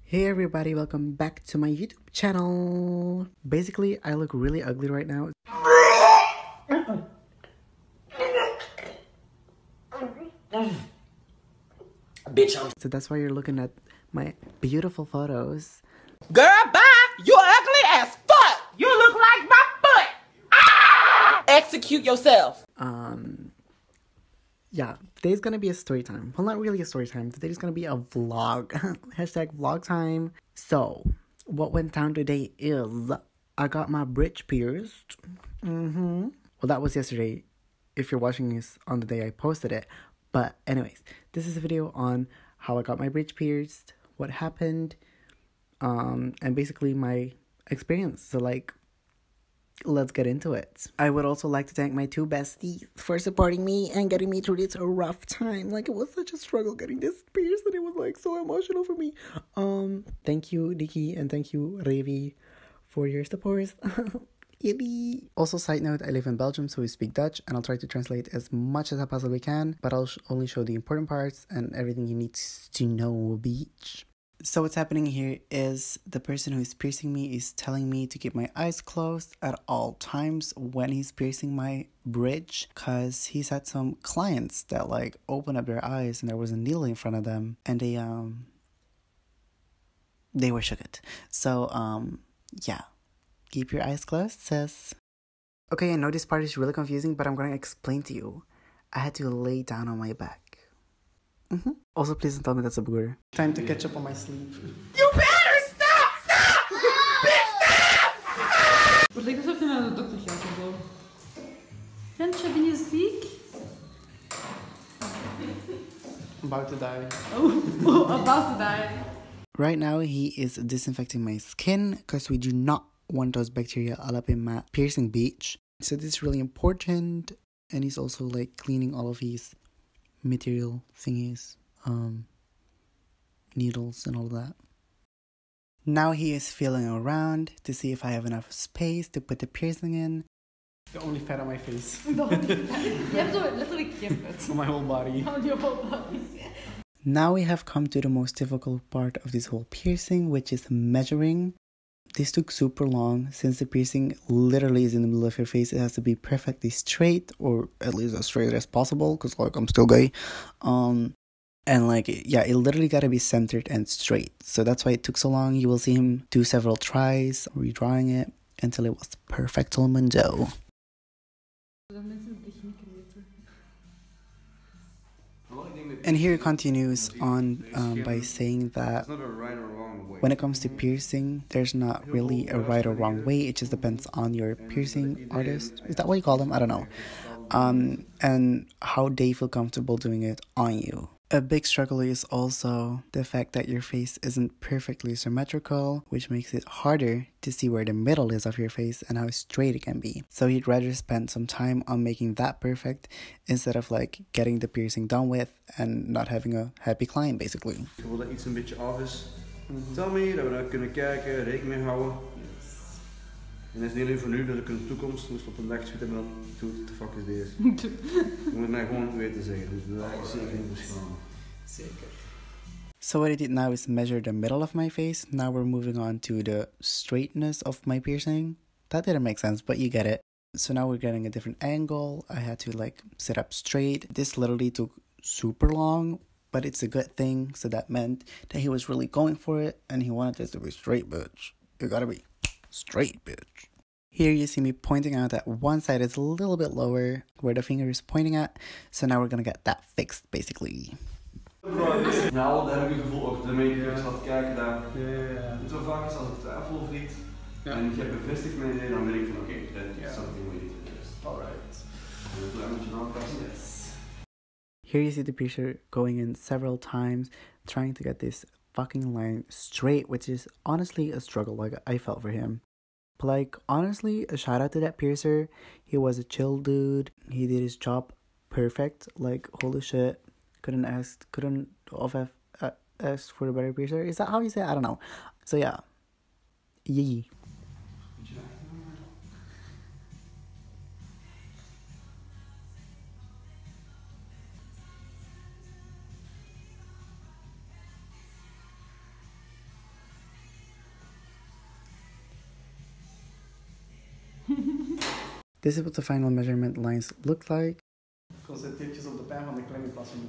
Hey everybody, welcome back to my YouTube channel. Basically, I look really ugly right now. So that's why you're looking at my beautiful photos. Girl, bye! You ugly as fuck! You look like my foot! Ah! Execute yourself. Yeah, today's gonna be a story time. Well, not really a story time. Today's gonna be a vlog. Hashtag vlog time. So, what went down today is I got my bridge pierced. Well, that was yesterday. If you're watching this on the day I posted it. But anyways, this is a video on how I got my bridge pierced, what happened, and basically my experience. So like, let's get into it. I would also like to thank my two besties for supporting me and getting me through this rough time. Like, it was such a struggle getting this pierced and it was like so emotional for me. Thank you, Nikki, and thank you, Revi, for your support. Yippee. Also, side note, I live in Belgium, so we speak Dutch, and I'll try to translate as much as I possibly can, but I'll only show the important parts and everything you need to know, bitch. So what's happening here is the person who is piercing me is telling me to keep my eyes closed at all times when he's piercing my bridge, because he's had some clients that like open up their eyes and there was a needle in front of them and they were shooked. So yeah. Keep your eyes closed, sis. Okay, I know this part is really confusing, but I'm gonna explain to you. I had to lay down on my back. Also, please don't tell me that's a booger. Time to catch up on my sleep. You better stop! Stop! Bitch, stop! Het lijkt alsof je naar de dokter gaat of zo. Ventje, ben je ziek? I'm about to die. Oh, about to die. Right now, he is disinfecting my skin because we do not want those bacteria all up in my piercing beach. So this is really important. And he's also like cleaning all of his material thingies, needles and all that. Now he is feeling around to see if I have enough space to put the piercing in. The only fat on my face. Je hebt zo letterlijk geen vet. On my whole body. On your whole body. Now we have come to the most difficult part of this whole piercing, which is measuring. This took super long since the piercing literally is in the middle of your face. It has to be perfectly straight, or at least as straight as possible, because like I'm still gay. And like, yeah, it literally gotta be centered and straight. So that's why it took so long. You will see him do several tries, redrawing it until it was perfecto mundo. And here it continues on by saying that when it comes to piercing, there's not really a right or wrong way. It just depends on your piercing artist. Is that what you call them? I don't know. And how they feel comfortable doing it on you. A big struggle is also the fact that your face isn't perfectly symmetrical, which makes it harder to see where the middle is of your face and how straight it can be. So he'd rather spend some time on making that perfect instead of like getting the piercing done with and not having a happy client, basically. Ik wil dat iets een beetje af is. Tel me dat we daar kunnen kijken, rekening mee houden. En dat is niet alleen voor nu, dat ik in de toekomst moest op een dag zitten en dan what the fuck is deze? Je moet mij gewoon weten zeggen, dus daar is zeker niet verschillen. Zeker. So what I did now is measure the middle of my face. Now we're moving on to the straightness of my piercing. That didn't make sense, but you get it. So now we're getting a different angle. I had to like sit up straight. This literally took super long, but it's a good thing. So that meant that he was really going for it and he wanted this to be straight, bitch. It gotta be straight, bitch. Here you see me pointing out that one side is a little bit lower where the finger is pointing at. So now we're gonna get that fixed, basically. Ja, daar heb ik het gevoel ook. Daarmee je gaat kijken daar. Het zo vaak is als ik twijfel of niet. En je hebt bevestigd mijn idee, dan ben ik van oké, dat is something we need to test. Alright. En een klein beetje aanpassen. Yes. Here you see the piercer going in several times, trying to get this fucking line straight, which is honestly a struggle. Like, I felt for him. But like, honestly, a shout out to that piercer. He was a chill dude. He did his job perfect. Like, holy shit. Couldn't have asked for a better piercer. Is that how you say it? I don't know. So yeah. Yee. This is what the final measurement lines look like. Concentreertjes op de pijn van de kleine passen.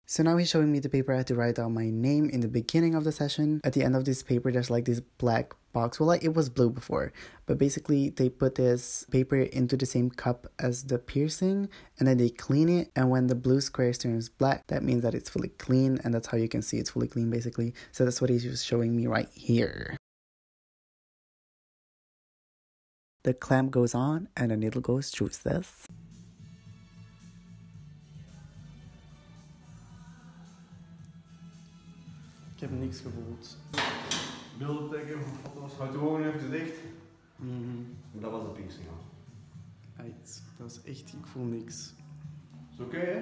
So now he's showing me the paper. I had to write down my name in the beginning of the session. At the end of this paper, there's like this black box. Well, like it was blue before, but basically they put this paper into the same cup as the piercing and then they clean it. And when the blue square turns black, that means that it's fully clean, and that's how you can see it's fully clean basically. So that's what he's just showing me right here. The clamp goes on and the needle goes through this. Ik heb niks gevoeld. Beelden trekken van foto's. Houd de ogen even dicht. Maar dat was de piercing al. Dat is echt, ik voel niks. Is oké, hè?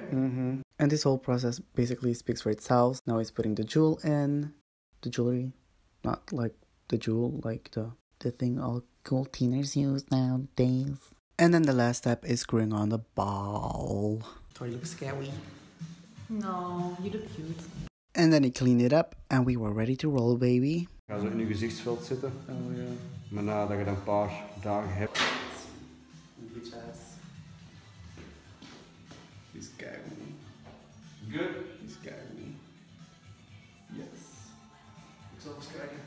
And this whole process basically speaks for itself. Now he's putting the jewel in. The jewelry. Not like the jewel, like the thing all cool teenagers use nowadays. And then the last step is screwing on the ball. Do I look scary? No, you look cute. And then he cleaned it up and we were ready to roll, baby. Ga zo in je gezichtsveld zitten. Oh ja. Maar nadat je dat een paar dagen hebt. Bitch ass. He's keigoed. Good. He's keigoed. Yes. Ik zal eens kijken.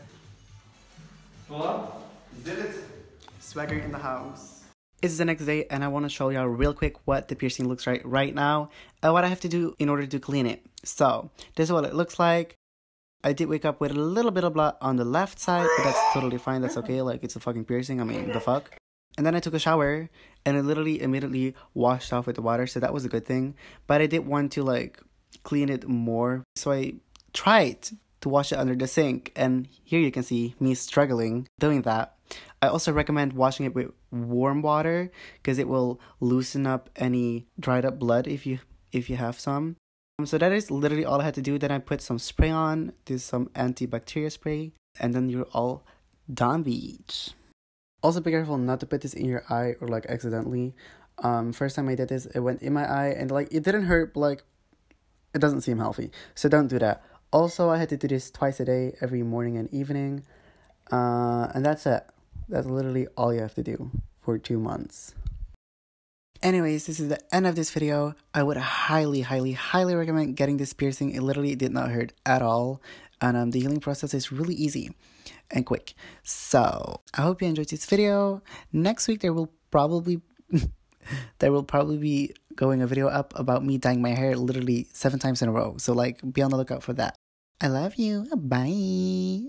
Voilà. You did it. Swagger in the house. It's the next day and I want to show y'all real quick what the piercing looks like right now and what I have to do in order to clean it. So, this is what it looks like. I did wake up with a little bit of blood on the left side, but that's totally fine. That's okay. Like, it's a fucking piercing. I mean, the fuck? And then I took a shower and it literally immediately washed off with the water. So that was a good thing. But I did want to, like, clean it more. So I tried to wash it under the sink. And here you can see me struggling doing that. I also recommend washing it with warm water because it will loosen up any dried up blood if you have some. So that is literally all I had to do. Then I put some spray on, there's some antibacterial spray, and then you're all done, beach. Also be careful not to put this in your eye or like accidentally. First time I did this, it went in my eye and like it didn't hurt, but like it doesn't seem healthy. So don't do that. Also, I had to do this twice a day, every morning and evening. And that's it. That's literally all you have to do for 2 months. Anyways, this is the end of this video. I would highly, highly, highly recommend getting this piercing. It literally did not hurt at all. And the healing process is really easy and quick. So, I hope you enjoyed this video. Next week, there will probably be going a video up about me dyeing my hair literally 7 times in a row. So, like, be on the lookout for that. I love you. Bye.